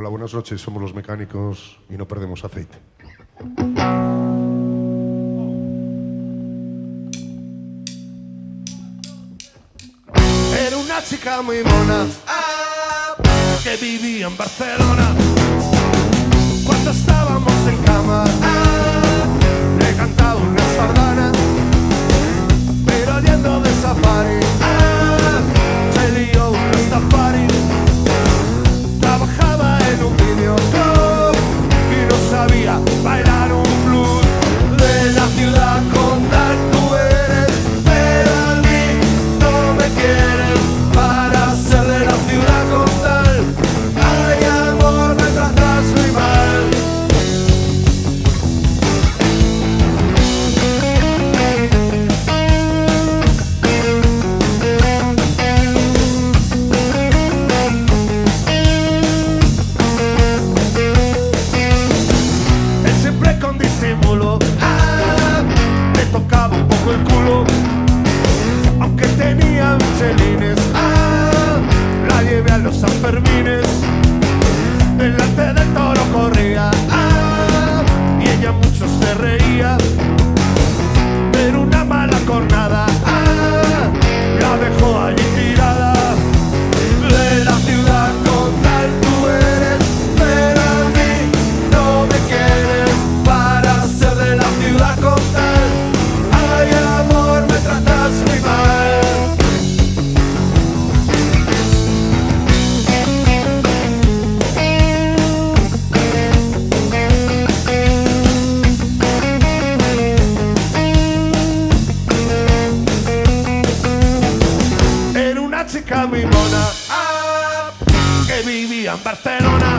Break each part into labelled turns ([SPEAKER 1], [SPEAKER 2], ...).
[SPEAKER 1] Hola, buenas noches. Somos los mecánicos y no perdemos aceite. Era una chica muy mona que vivía en Barcelona. Cuando estábamos en cama le cantaba una sardana, pero oliendo de safari se lió un rastafari. Trabajaba en un videoclub y no sabía bailar un blues. De la ciudad condal tú eres, pero a mí no me quieres. Para ser de la ciudad condal, ay amor, me tratas muy mal. Él siempre con disimulo me tocaba un poco el culo, aunque tenía michelines. La llevé a los Sanfermines, delante del toro corría y ella mucho se reía, pero una mala cornada la dejó allí tirada. De la ciudad condal tú eres, pero a mí no me quieres. Para ser de la ciudad condal, ay amor, me tratas muy mal. Era una chica muy mona que vivía en Barcelona.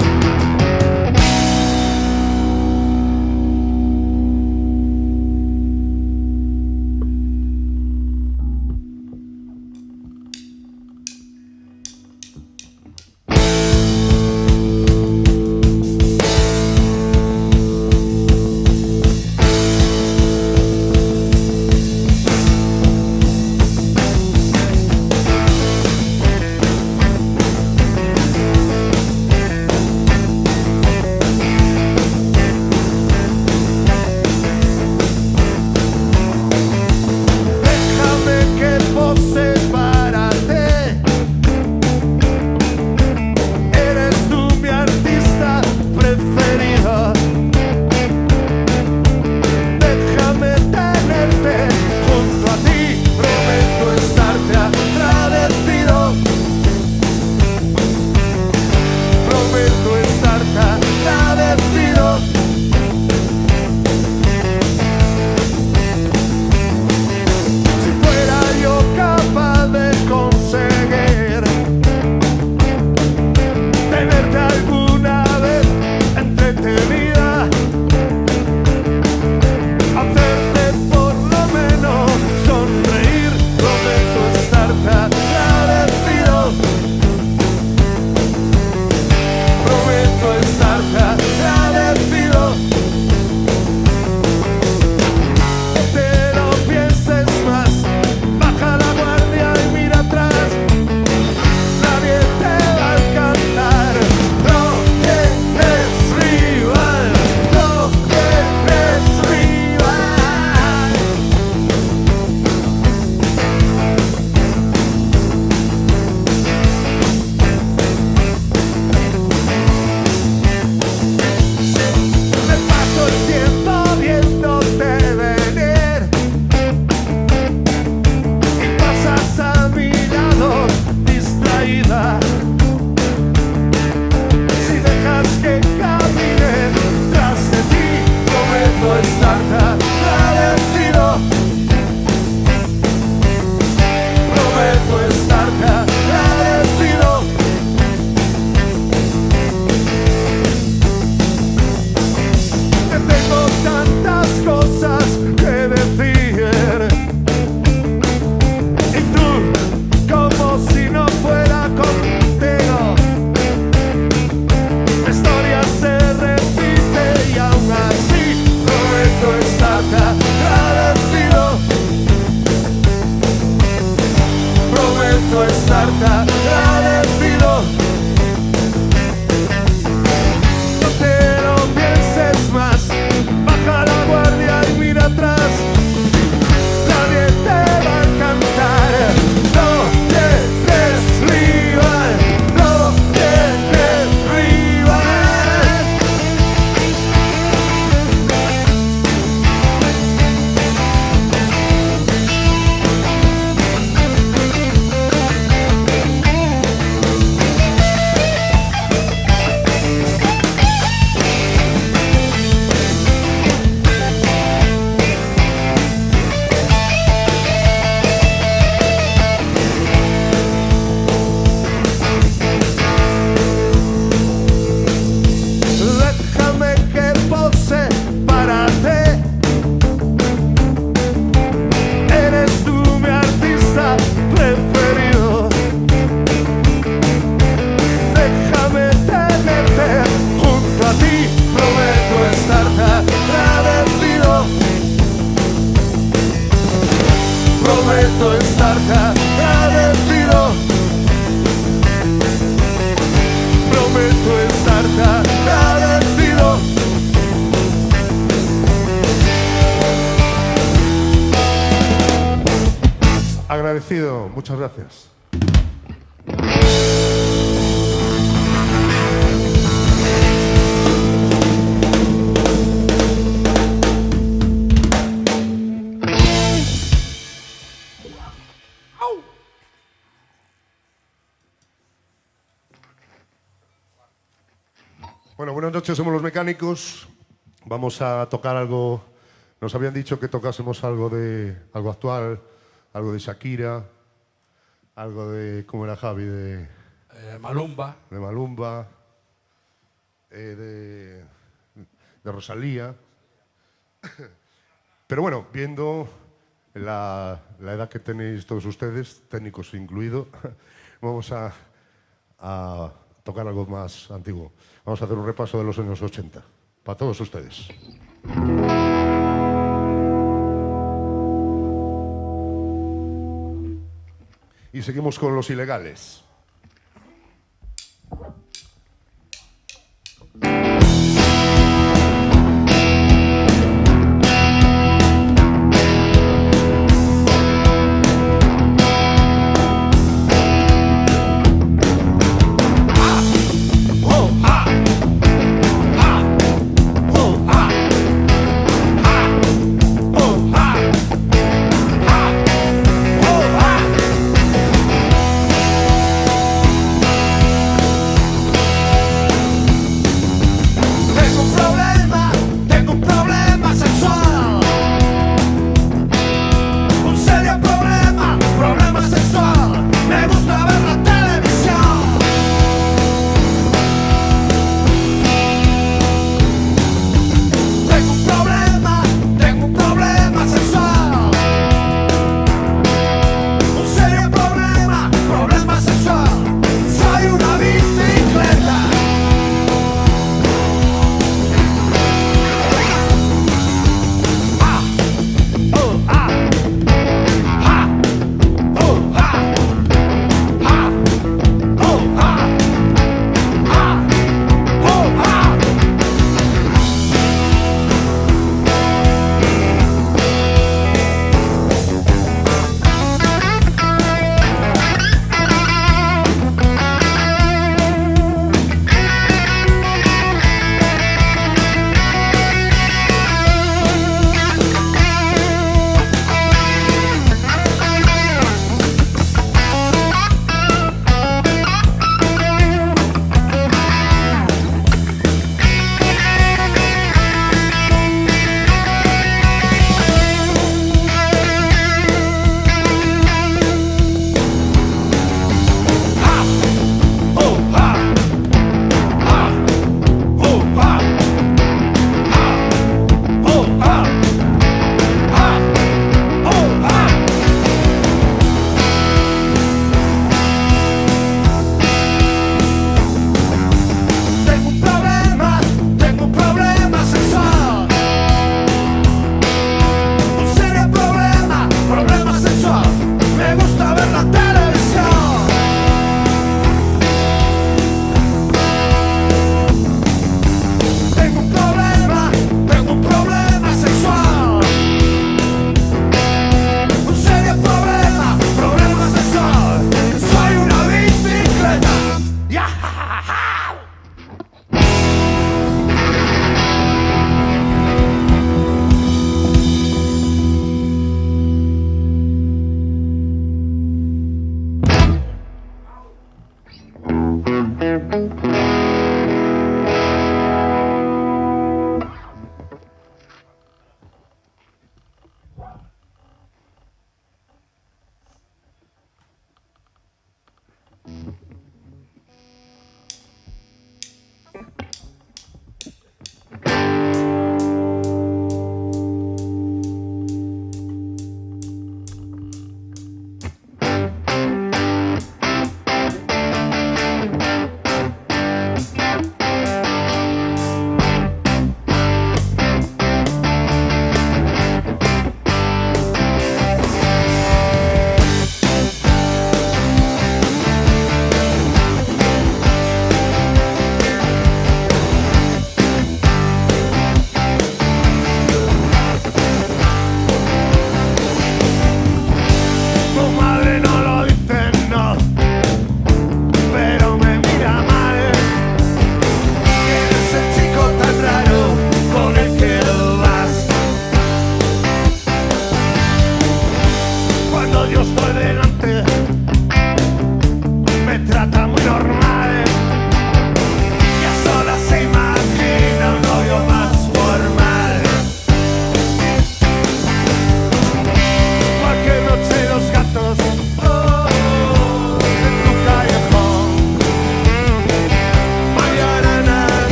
[SPEAKER 1] agradecido. Muchas gracias. Bueno, buenas noches, somos Los Mecánicos. Vamos a tocar algo. Nos habían dicho que tocásemos algo actual, algo de Shakira, algo de, ¿cómo era Javi? De
[SPEAKER 2] Malumba.
[SPEAKER 1] De Malumba, de Rosalía. Pero bueno, viendo la edad que tenéis todos ustedes, técnicos incluido, vamos a tocar algo más antiguo. Vamos a hacer un repaso de los años 80, para todos ustedes. Y seguimos con Los Ilegales.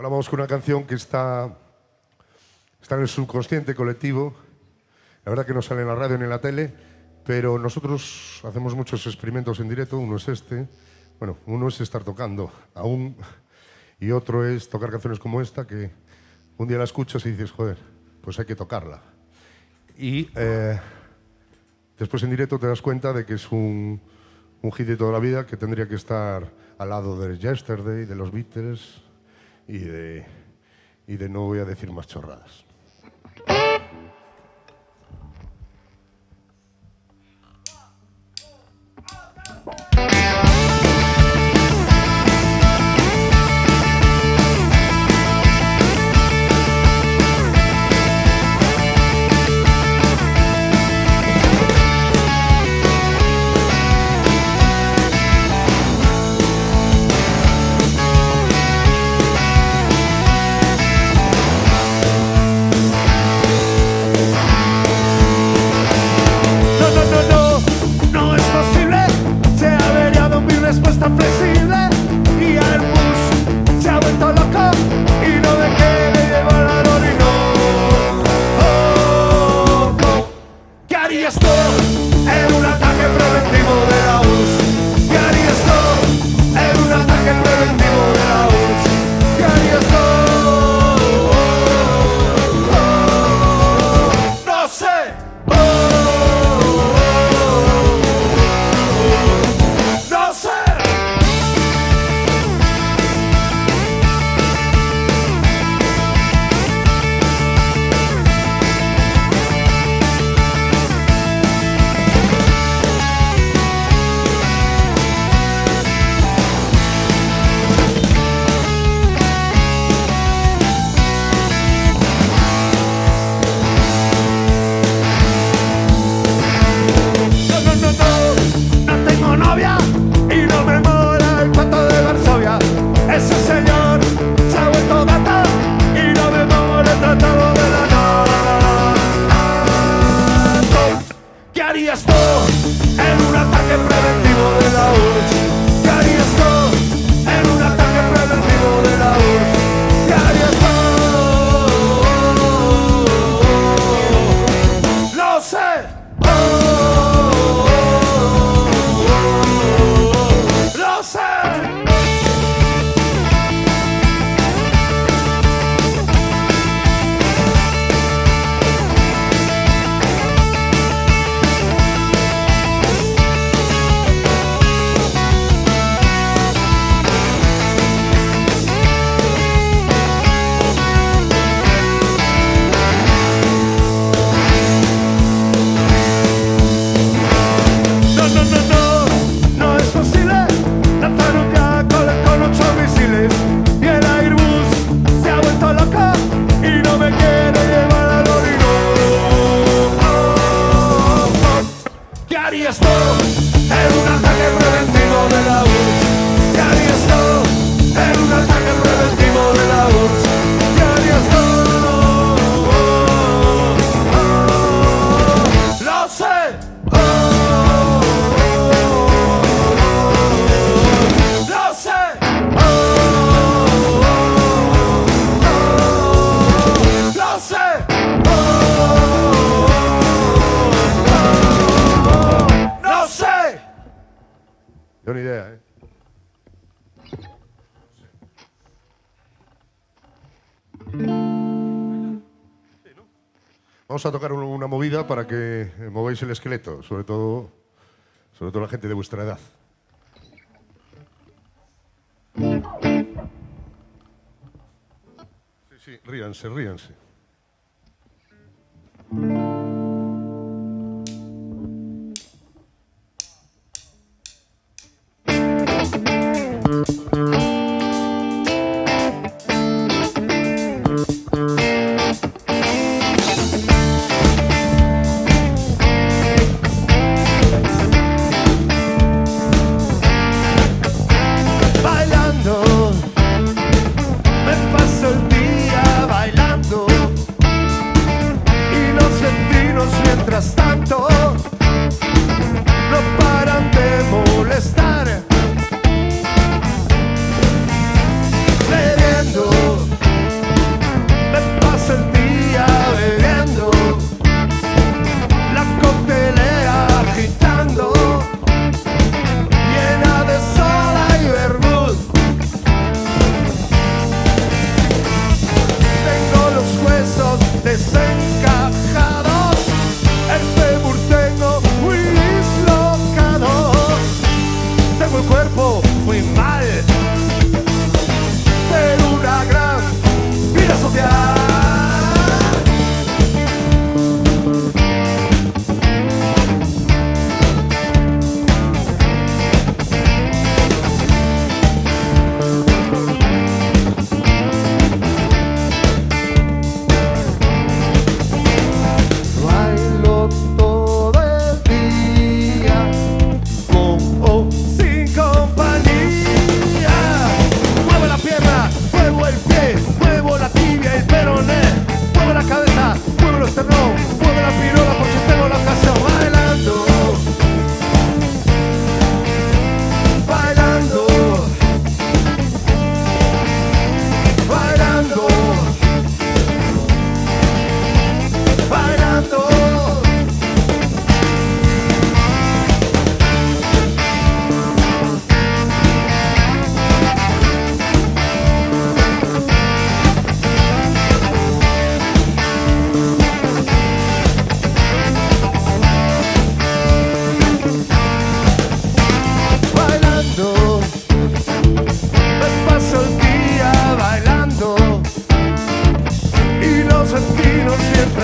[SPEAKER 1] Ahora vamos con una canción que está en el subconsciente colectivo. La verdad que no sale en la radio ni en la tele, pero nosotros hacemos muchos experimentos en directo. Uno es este. Bueno, uno es estar tocando aún, y otro es tocar canciones como esta, que un día la escuchas y dices, joder, pues hay que tocarla. Y después en directo te das cuenta de que es un hit de toda la vida, que tendría que estar al lado de Yesterday, de los Beatles y de no voy a decir más chorradas. Yo ni idea, ¿eh? Vamos a tocar una movida para que mováis el esqueleto, sobre todo la gente de vuestra edad. Sí, ríanse, ríanse.
[SPEAKER 2] Me paso el día bailando y no sé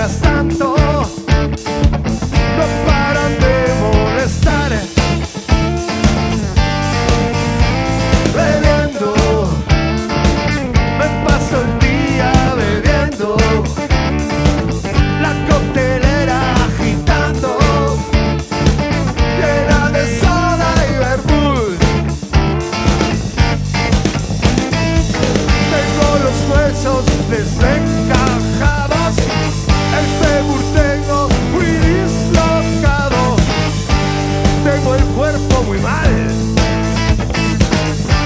[SPEAKER 1] mientras tanto no paran de molestar, bebiendo, me paso el día bebiendo, la coctelera agitando, llena de soda y vermut. Tengo los huesos desencajados, el fémur tengo muy dislocado, tengo el cuerpo muy mal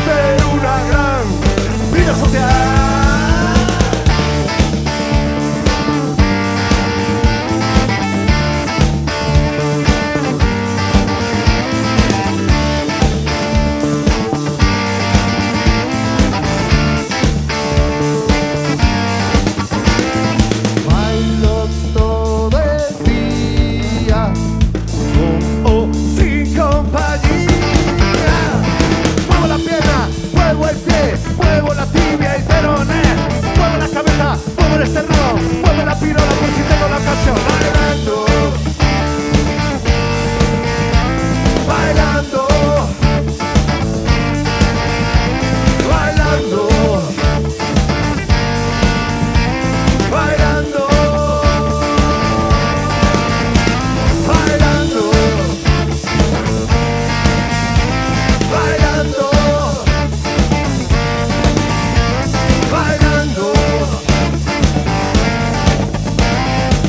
[SPEAKER 1] de una gran vida social. Bailo todo el día con o sin compañía. Muevo la pierna, muevo el pie, muevo la tibia y peroné, muevo la cabeza, muevo el esternón, muevo la pirola por si tengo la ocasión. Bailando, bailando, bailando, bailando, bailando, bailando, bailando,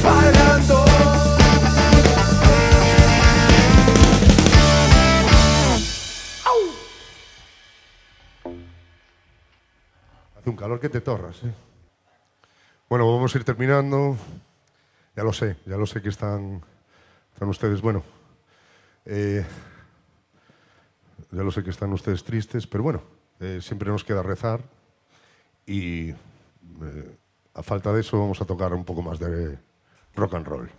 [SPEAKER 1] bailando. ¡Au! Hace un calor que te torras, ¿eh? Bueno, vamos a ir terminando. Ya lo sé que están ustedes, bueno, ya lo sé que están ustedes tristes, pero bueno, siempre nos queda rezar y a falta de eso vamos a tocar un poco más de rock and roll.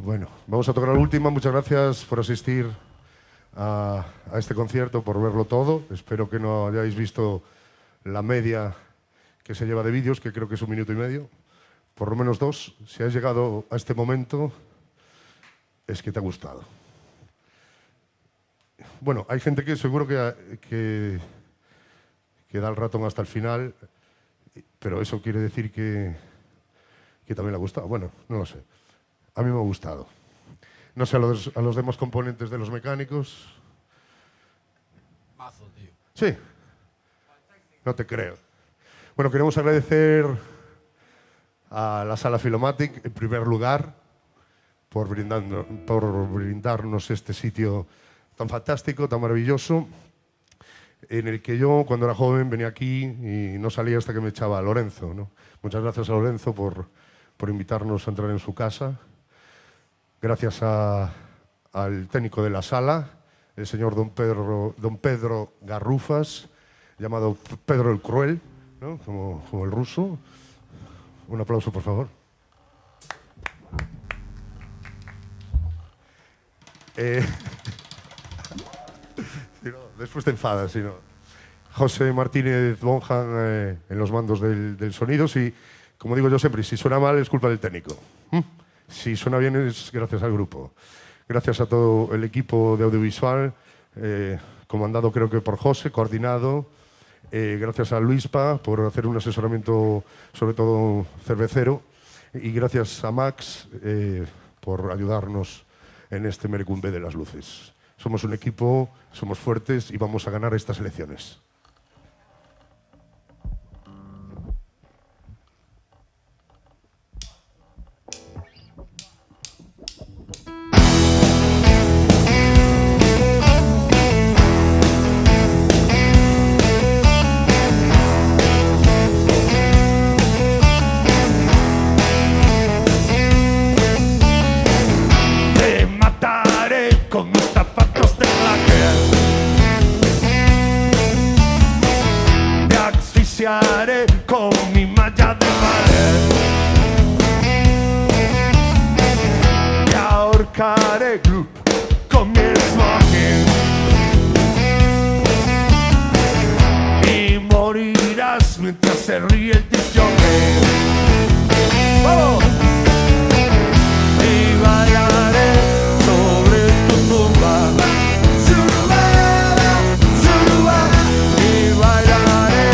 [SPEAKER 1] Bueno, vamos a tocar la última. Muchas gracias por asistir a este concierto, por verlo todo. Espero que no hayáis visto la media que se lleva de vídeos, que creo que es 1 minuto y medio. Por lo menos 2. Si has llegado a este momento, es que te ha gustado. Bueno, hay gente que seguro que da el ratón hasta el final, pero eso quiere decir que también le ha gustado. Bueno, no lo sé. A mí me ha gustado. No sé, a los demás componentes de los mecánicos.
[SPEAKER 2] Mazo, tío.
[SPEAKER 1] Sí. No te creo. Bueno, queremos agradecer a la Sala Filomatic, en primer lugar, por brindarnos este sitio tan fantástico, tan maravilloso, en el que yo, cuando era joven, venía aquí y no salía hasta que me echaba Lorenzo, ¿no? Muchas gracias a Lorenzo por invitarnos a entrar en su casa. Gracias al técnico de la sala, el señor don Pedro Garrufas, llamado Pedro el Cruel, ¿no? como el ruso. Un aplauso, por favor. Después te enfadas, si no. José Martínez Bonjan en los mandos del sonido. Y, como digo yo siempre, si suena mal es culpa del técnico. Si suena bien es gracias al grupo. Gracias a todo el equipo de audiovisual, comandado creo que por José, coordinado. Gracias a Luispa por hacer un asesoramiento, sobre todo cervecero. Y gracias a Max por ayudarnos en este merecumbe de las luces. Somos un equipo, somos fuertes y vamos a ganar estas elecciones.
[SPEAKER 3] Con mi malla de pared te ahorcaré club con mi smoking y morirás mientras se ríe el disjockey. ¡Vamos! Y bailaré sobre tu tumba. Y bailaré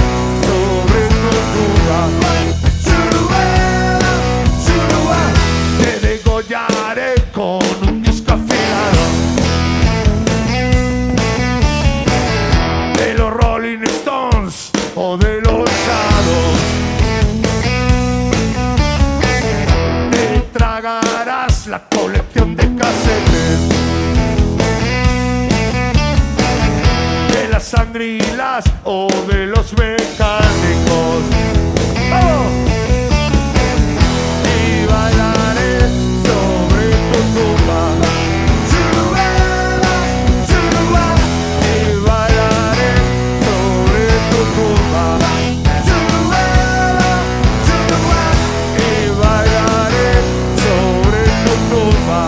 [SPEAKER 3] sobre tu tumba. Te degollaré con un disco afilado de los Rolling Stones o de los Shadows. Te tragarás la colección de casetes de las Shangri-Las o de los mecánicos. ¡Vamos! Y bailaré sobre tu tumba. Y bailaré sobre tu tumba. Y bailaré sobre tu tumba. Y bailaré sobre tu tumba.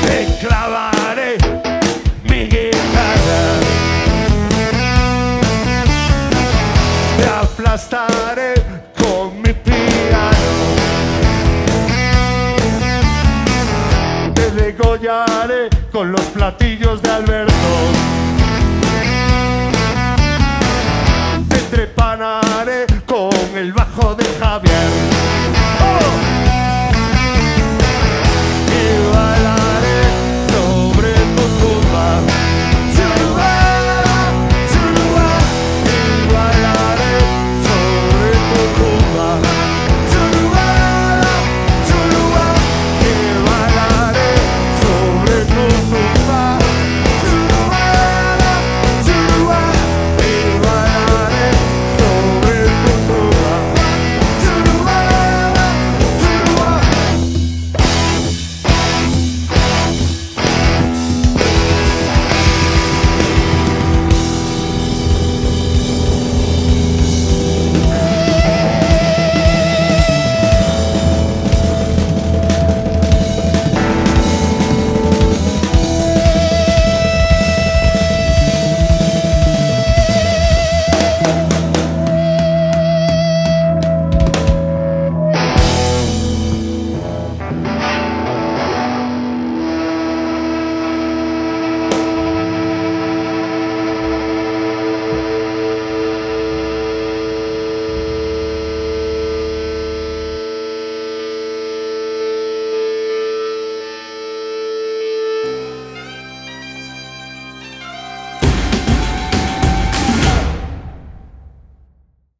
[SPEAKER 3] Te clavaré mi guitarra, te aplastaré con mi piano, te degollaré con los platillos de Alberto, te trepanaré con el bajo de